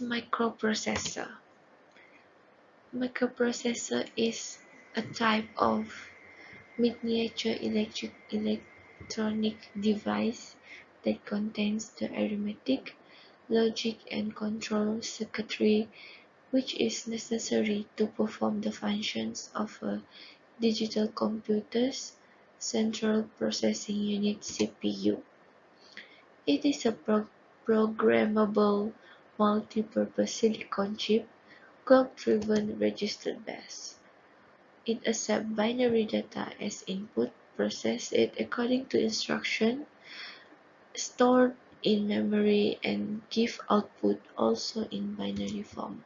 microprocessor? Microprocessor is a type of miniature electronic device that contains the arithmetic, logic and control circuitry which is necessary to perform the functions of a digital computer's central processing unit (CPU). It is a programmable multi-purpose silicon chip, clock-driven registered bus. It accepts binary data as input, processes it according to instruction stored in memory and give output also in binary form.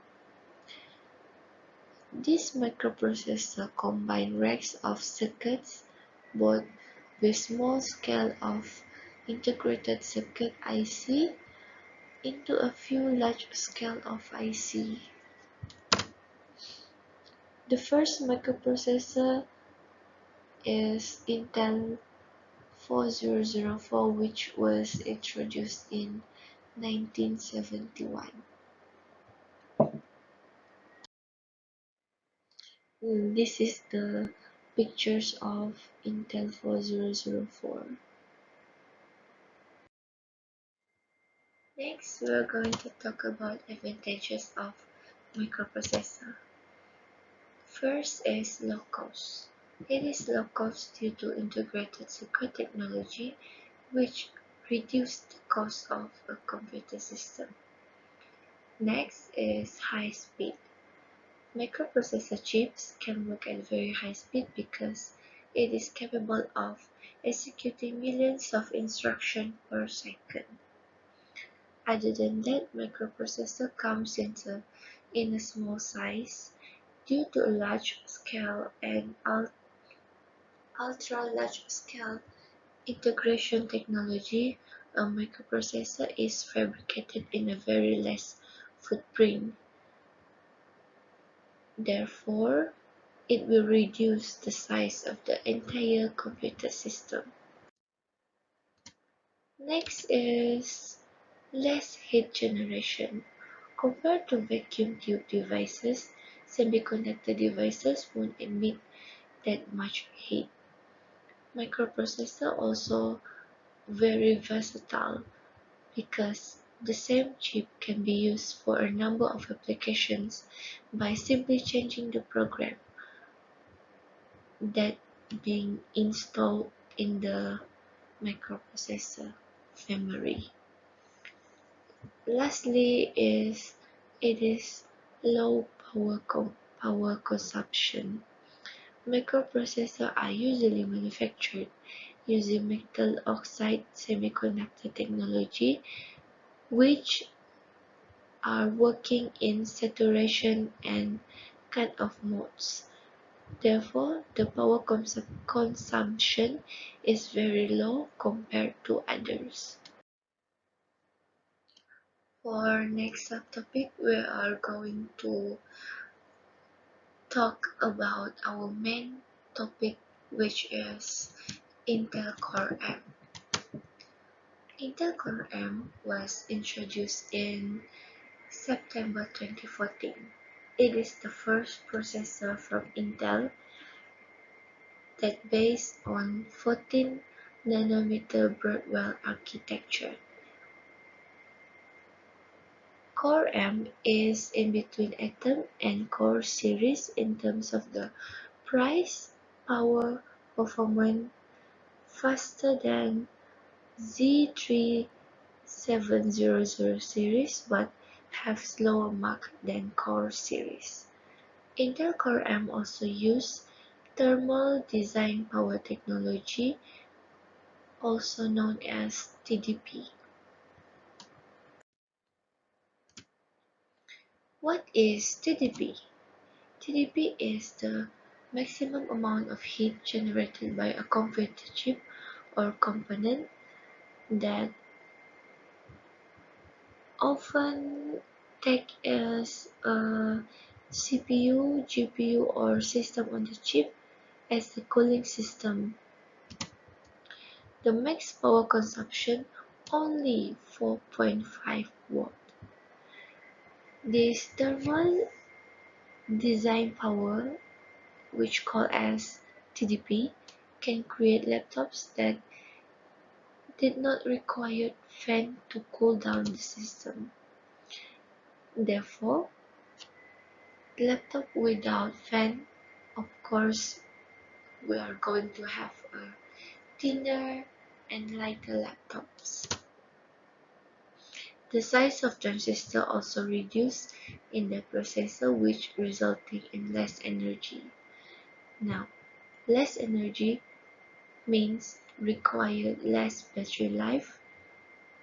This microprocessor combines racks of circuits, both with small scale of integrated circuit IC into a few large scale of IC. The first microprocessor is Intel 4004, which was introduced in 1971. This is the pictures of Intel 4004. Next, we are going to talk about advantages of microprocessor. First is low cost. It is low cost due to integrated circuit technology, which reduces the cost of a computer system. Next is high speed. Microprocessor chips can work at very high speed because it is capable of executing millions of instructions per second. Other than that, microprocessor comes in a small size due to a large scale and ultra-large scale integration technology. A microprocessor is fabricated in a very less footprint. Therefore, it will reduce the size of the entire computer system. Next is less heat generation. Compared to vacuum tube devices, semiconductor devices won't emit that much heat. Microprocessor also very versatile because the same chip can be used for a number of applications by simply changing the program that being installed in the microprocessor memory. Lastly it is low power consumption. Microprocessors are usually manufactured using metal oxide semiconductor technology, which are working in saturation and cut-off modes. Therefore, the power consumption is very low compared to others. For next subtopic, we are going to talk about our main topic, which is Intel Core M. Intel Core M was introduced in September 2014. It is the first processor from Intel that based on 14 nanometer Broadwell architecture. Core M is in between Atom and Core series in terms of the price, power, performance, faster than Z3700 series but have slower mark than Core series. Intel Core M also use thermal design power technology, also known as TDP. What is TDP? TDP is the maximum amount of heat generated by a computer chip or component that often take as a CPU, GPU or system on the chip as the cooling system. The max power consumption only 4.5 watt. This thermal design power, which called as TDP, can create laptops that did not require fan to cool down the system. Therefore, laptop without fan, of course, we are going to have a thinner and lighter laptops. The size of transistor also reduced in the processor, which resulting in less energy. Now, less energy means require less battery life,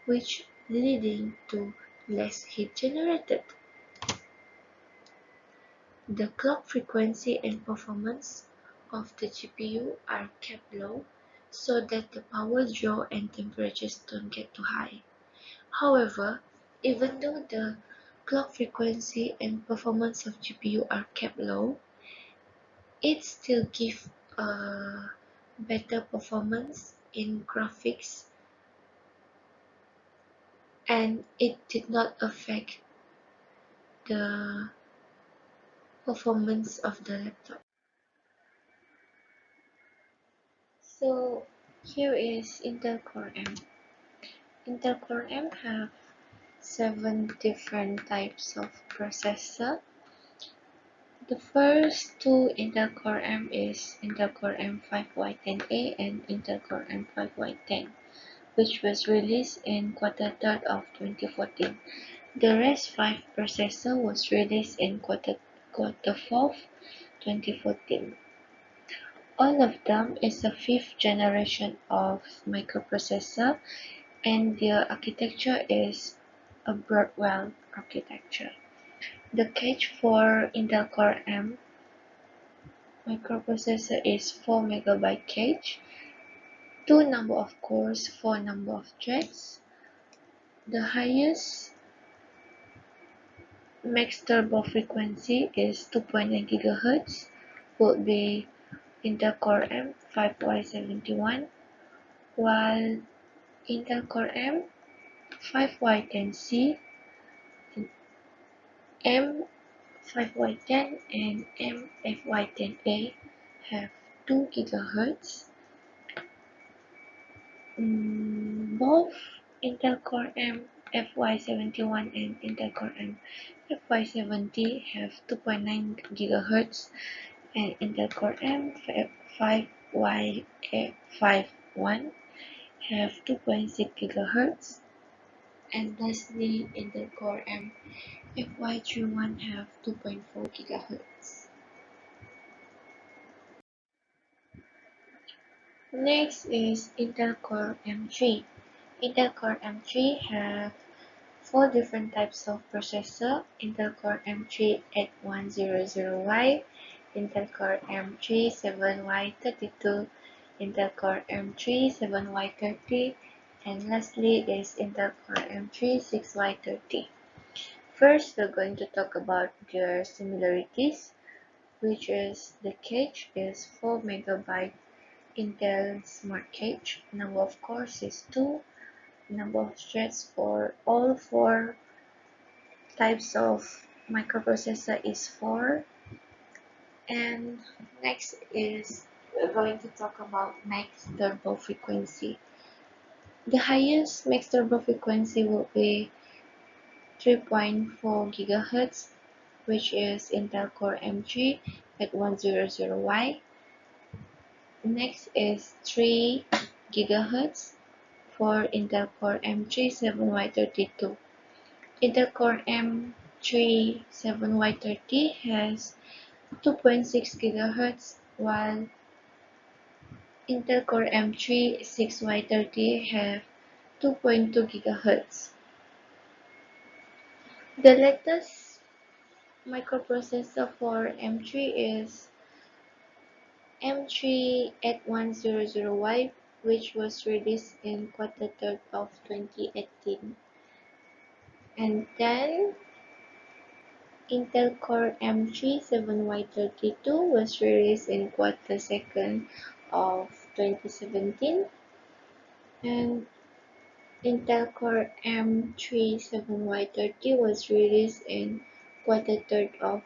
which leading to less heat generated. The clock frequency and performance of the GPU are kept low so that the power draw and temperatures don't get too high. However, even though the clock frequency and performance of GPU are kept low, it still gives a better performance in graphics, and it did not affect the performance of the laptop. So here is Intel Core M. Intel Core M have 7 different types of processor. The first two Intel Core M is Intel Core M5Y10A and Intel Core M5Y10, which was released in quarter third of 2014. The rest 5 processor was released in quarter fourth 2014. All of them is a fifth generation of microprocessor, and their architecture is a Broadwell architecture. The cache for Intel Core M microprocessor is 4 MB cache, 2 number of cores, 4 number of threads. The highest max turbo frequency is 2.9 GHz, would be Intel Core M 5Y71, while Intel Core M 5Y10C, M5Y10 and M5Y10A have 2 GHz. Both Intel Core M FY71 and Intel Core M FY70 have 2.9 GHz, and Intel Core M 5Y51 have 2.6 GHz, and lastly Intel Core M FY31 have 2.4 GHz. Next is Intel Core M3. Intel Core M3 have 4 different types of processor: Intel Core M3 8100Y, Intel Core M3 7Y32, Intel Core M3 7Y30, and lastly is Intel Core M3 6Y30. First, we're going to talk about their similarities, which is the cache is 4 MB Intel Smart Cache, number of cores is 2, number of threads for all 4 types of microprocessor is 4. And next is we're going to talk about max turbo frequency. The highest max turbo frequency will be 3.4 GHz, which is Intel Core M3 at 100Y. Next is 3 GHz for Intel Core M3 7Y32. Intel Core M3 7Y30 has 2.6 GHz, while Intel Core M3 6Y30 have 2.2 GHz. The latest microprocessor for M3 is M3 8100Y, which was released in quarter third of 2018. And then Intel Core M3 7Y32 was released in quarter second of 2017, and Intel Core M3 7Y30 was released in Q3 of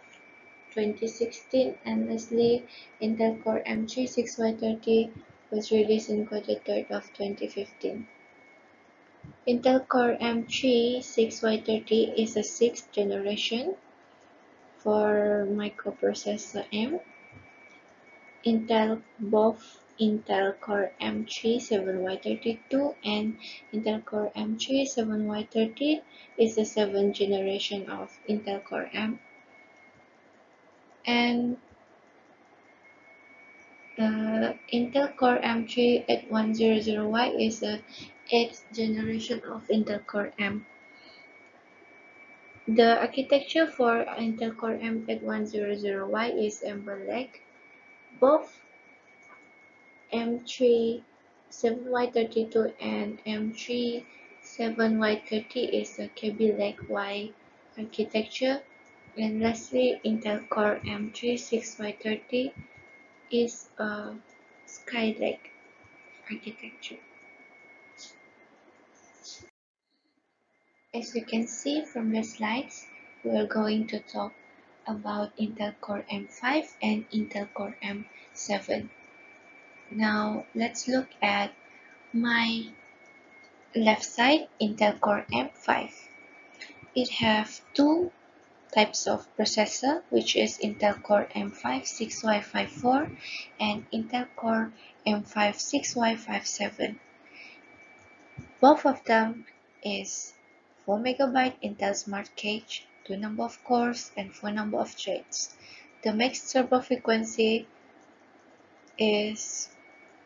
2016, and lastly, Intel Core M3 6Y30 was released in Q3 of 2015. Intel Core M3 6Y30 is a 6th generation for microprocessor M. Both Intel Core M3 7Y32 and Intel Core M3 7Y30 is the 7th generation of Intel Core M. And the Intel Core M3 8100Y is the 8th generation of Intel Core M. The architecture for Intel Core M8100Y is Amber-Lake. Both M3 7Y32 and M3 7Y30 is a Kaby Lake Y architecture. And lastly, Intel Core M3 6Y30 is a Skylake architecture. As you can see from the slides, we are going to talk about Intel Core M5 and Intel Core M7. Now let's look at my left side, Intel Core M5. It has two types of processor, which is Intel Core M5 6Y54 and Intel Core M5 6Y57. Both of them is 4MB Intel Smart Cache, 2 number of cores, and 4 number of threads. The max turbo frequency is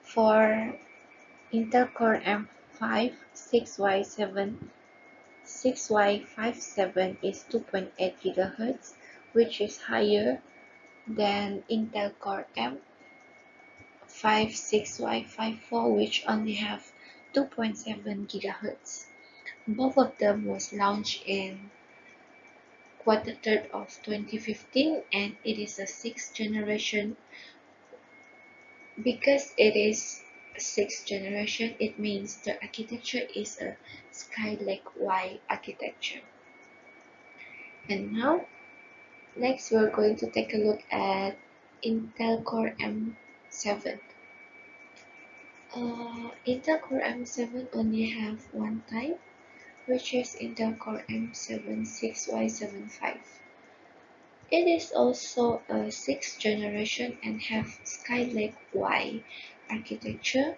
for Intel Core M5 6Y57 is 2.8 GHz, which is higher than Intel Core M5 6Y54, which only have 2.7 GHz. Both of them was launched in Q3 of 2015, and it is a 6th generation. Because it is a 6th generation, it means the architecture is a Skylake Y architecture. And now, next we're going to take a look at Intel Core M7. Intel Core M7 only have one type, which is Intel Core M7 6Y75. It is also a 6th generation and have Skylake Y architecture,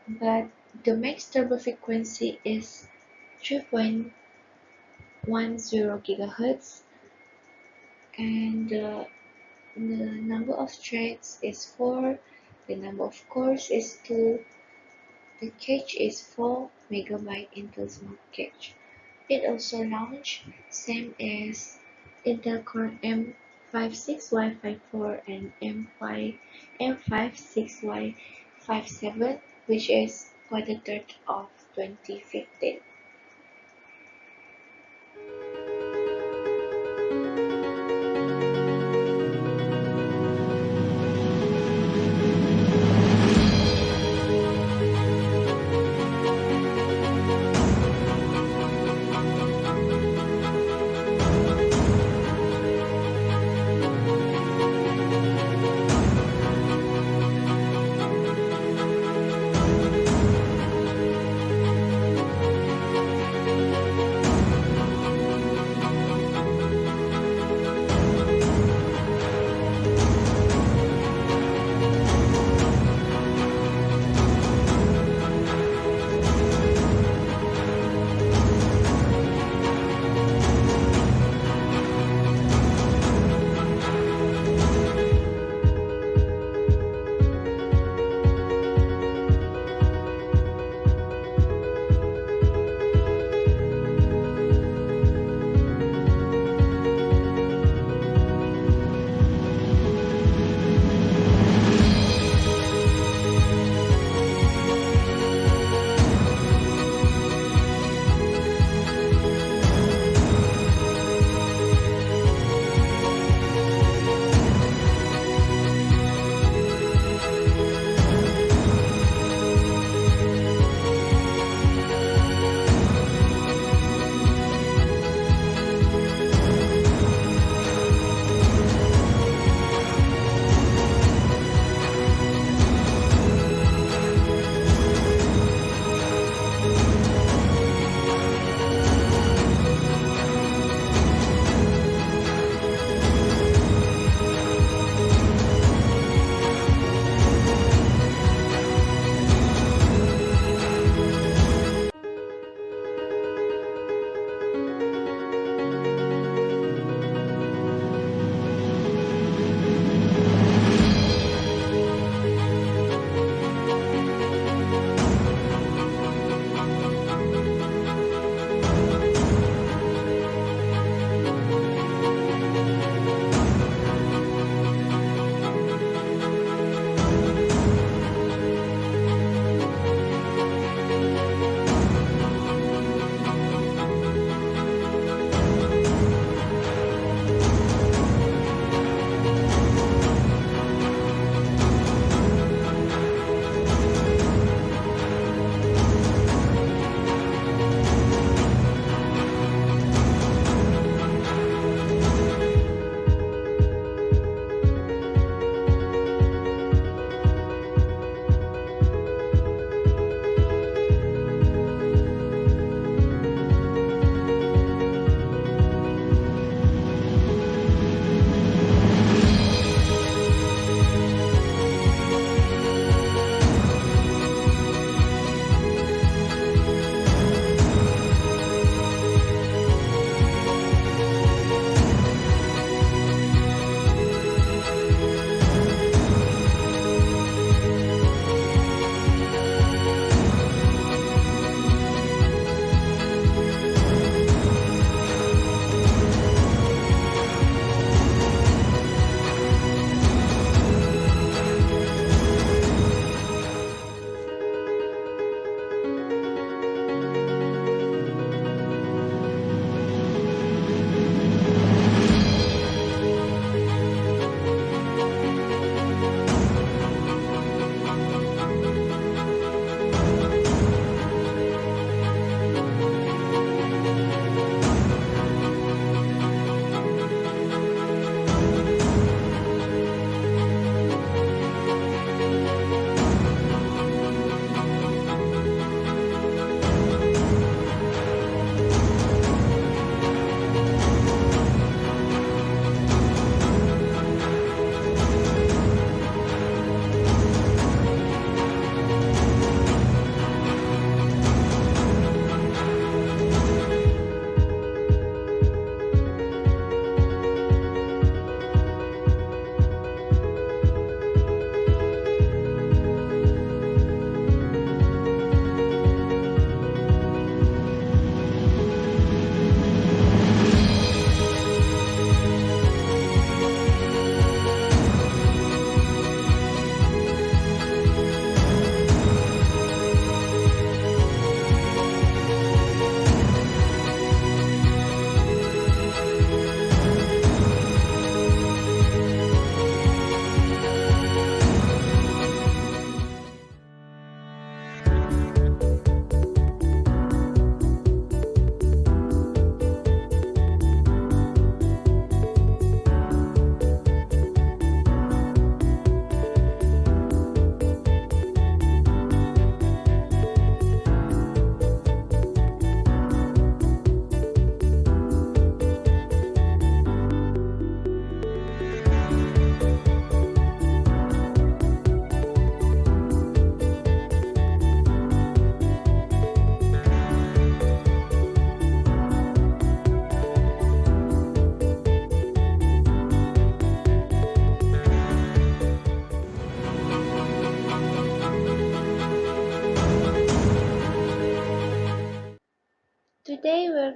but the max turbo frequency is 3.10 GHz, and the number of threads is 4, the number of cores is 2, the cache is 4MB Intel Smart Cache. It also launched same as Intel Core M5 6Y54 and M5 6Y57, which is Q3 of 2015.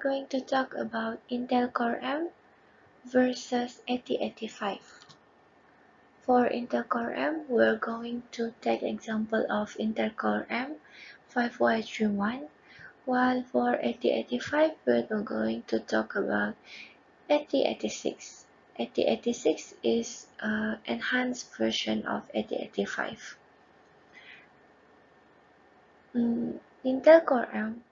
going to talk about Intel Core M versus 8085. For Intel Core M, we're going to take example of Intel Core M 5Y31, while for 8085, we're going to talk about 8086. 8086 is an enhanced version of 8085. Intel Core M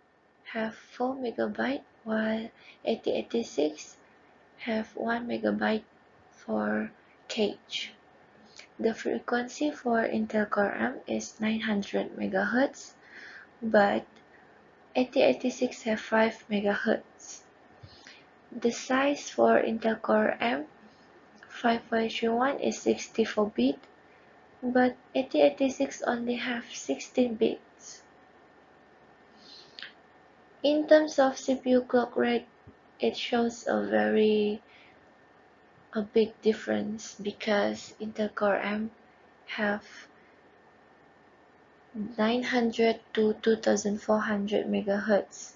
have 4 MB while 8086 have 1 MB for cache. The frequency for Intel Core M is 900 MHz, but 8086 have 5 MHz. The size for Intel Core M 5Y31 is 64 bit, but 8086 only have 16 bits. In terms of CPU clock rate, it shows a big difference because Intel Core M have 900 to 2400 MHz,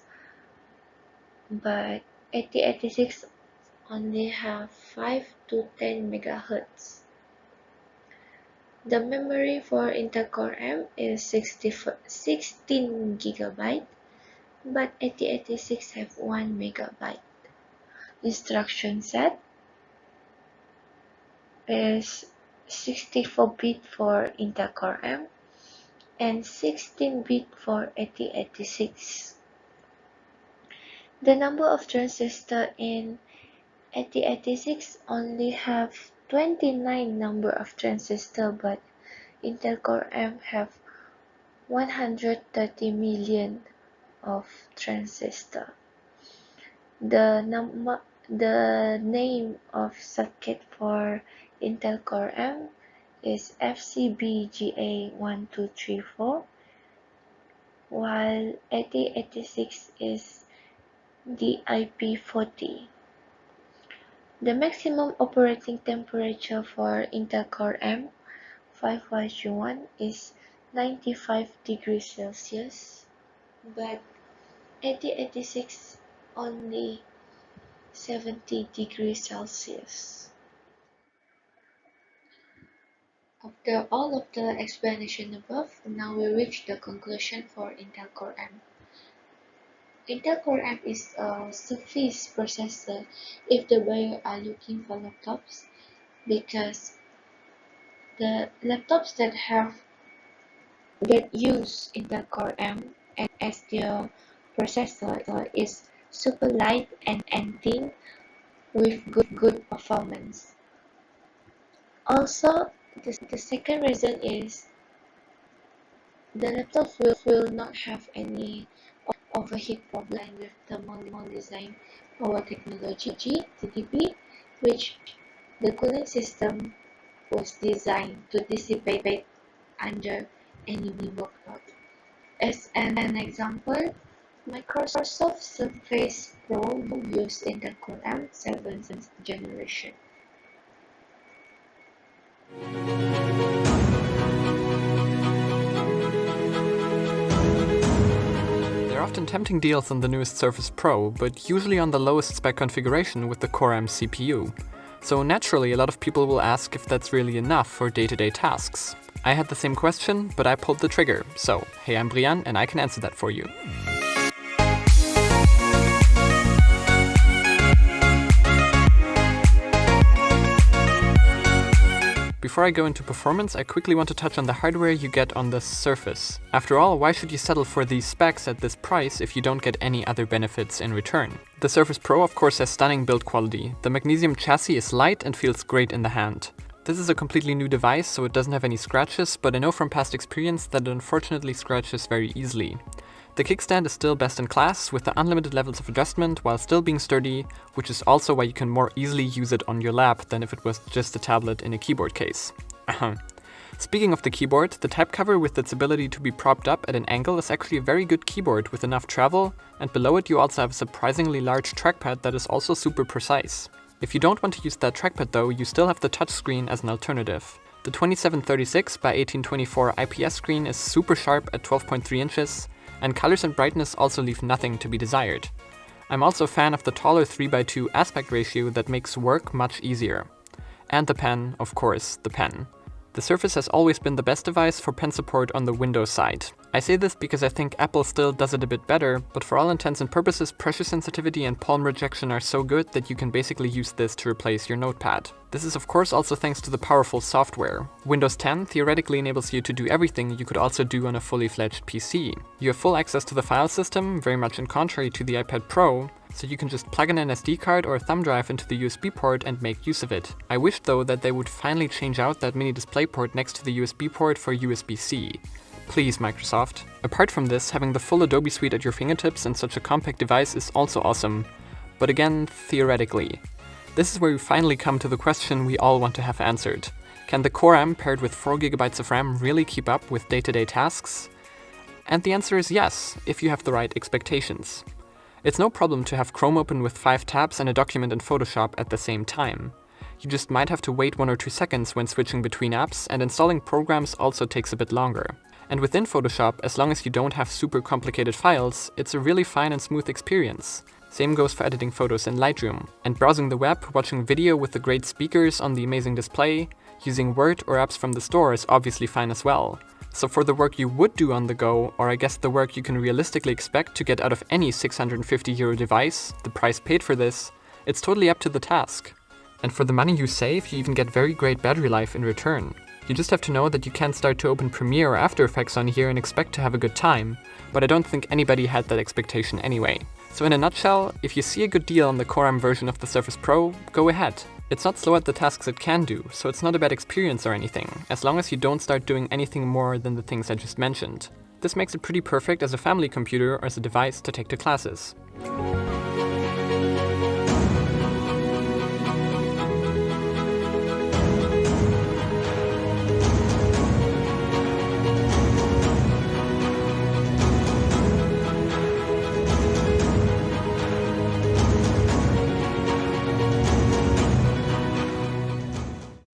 but 8086 only have 5 to 10 MHz. The memory for Intel Core M is 16 GB, but 8086 have 1 MB. Instruction set is 64 bit for Intel Core M and 16 bit for 8086. The number of transistors in 8086 only have 29 number of transistors, but Intel Core M have 130 million of transistors. The name of circuit for Intel Core M is FCBGA1234, while 8086 is DIP40. The maximum operating temperature for Intel Core M 5Y31 is 95 degrees Celsius, but 8086 only 70 degrees Celsius. After all of the explanation above, now we reach the conclusion for Intel Core M. Intel Core M is a sufficient processor if the buyer are looking for laptops, because the laptops that use Intel Core M as their processor is super light and thin with good performance. Also, the second reason is the laptops will not have any overheat problem with thermal design power technology (TDP), which the cooling system was designed to dissipate under any workload. As an example, Microsoft Surface Pro used Intel Core M 7th generation. There are often tempting deals on the newest Surface Pro, but usually on the lowest spec configuration with the Core M CPU. So naturally, a lot of people will ask if that's really enough for day-to-day tasks. I had the same question, but I pulled the trigger. So, hey, I'm Brian, and I can answer that for you. Before I go into performance, I quickly want to touch on the hardware you get on the Surface. After all, why should you settle for these specs at this price if you don't get any other benefits in return? The Surface Pro of course has stunning build quality. The magnesium chassis is light and feels great in the hand. This is a completely new device, so it doesn't have any scratches, but I know from past experience that it unfortunately scratches very easily. The kickstand is still best in class, with the unlimited levels of adjustment while still being sturdy, which is also why you can more easily use it on your lap than if it was just a tablet in a keyboard case. Speaking of the keyboard, the type cover with its ability to be propped up at an angle is actually a very good keyboard with enough travel, and below it you also have a surprisingly large trackpad that is also super precise. If you don't want to use that trackpad though, you still have the touchscreen as an alternative. The 2736 by 1824 IPS screen is super sharp at 12.3 inches, and colors and brightness also leave nothing to be desired. I'm also a fan of the taller 3:2 aspect ratio that makes work much easier. And the pen, of course, the pen. The Surface has always been the best device for pen support on the Windows side. I say this because I think Apple still does it a bit better, but for all intents and purposes, pressure sensitivity and palm rejection are so good that you can basically use this to replace your notepad. This is of course also thanks to the powerful software. Windows 10 theoretically enables you to do everything you could also do on a fully fledged PC. You have full access to the file system, very much in contrary to the iPad Pro, so you can just plug in an SD card or a thumb drive into the USB port and make use of it. I wish though that they would finally change out that mini display port next to the USB port for USB-C. Please, Microsoft. Apart from this, having the full Adobe suite at your fingertips in such a compact device is also awesome. But again, theoretically. This is where we finally come to the question we all want to have answered. Can the Core M paired with 4 GB of RAM really keep up with day-to-day tasks? And the answer is yes, if you have the right expectations. It's no problem to have Chrome open with 5 tabs and a document in Photoshop at the same time. You just might have to wait 1 or 2 seconds when switching between apps, and installing programs also takes a bit longer. And within Photoshop, as long as you don't have super complicated files, it's a really fine and smooth experience. Same goes for editing photos in Lightroom. And browsing the web, watching video with the great speakers on the amazing display, using Word or apps from the store is obviously fine as well. So for the work you would do on the go, or I guess the work you can realistically expect to get out of any €650 device, the price paid for this, it's totally up to the task. And for the money you save, you even get very great battery life in return. You just have to know that you can't start to open Premiere or After Effects on here and expect to have a good time, but I don't think anybody had that expectation anyway. So in a nutshell, if you see a good deal on the Core M version of the Surface Pro, go ahead. It's not slow at the tasks it can do, so it's not a bad experience or anything, as long as you don't start doing anything more than the things I just mentioned. This makes it pretty perfect as a family computer or as a device to take to classes.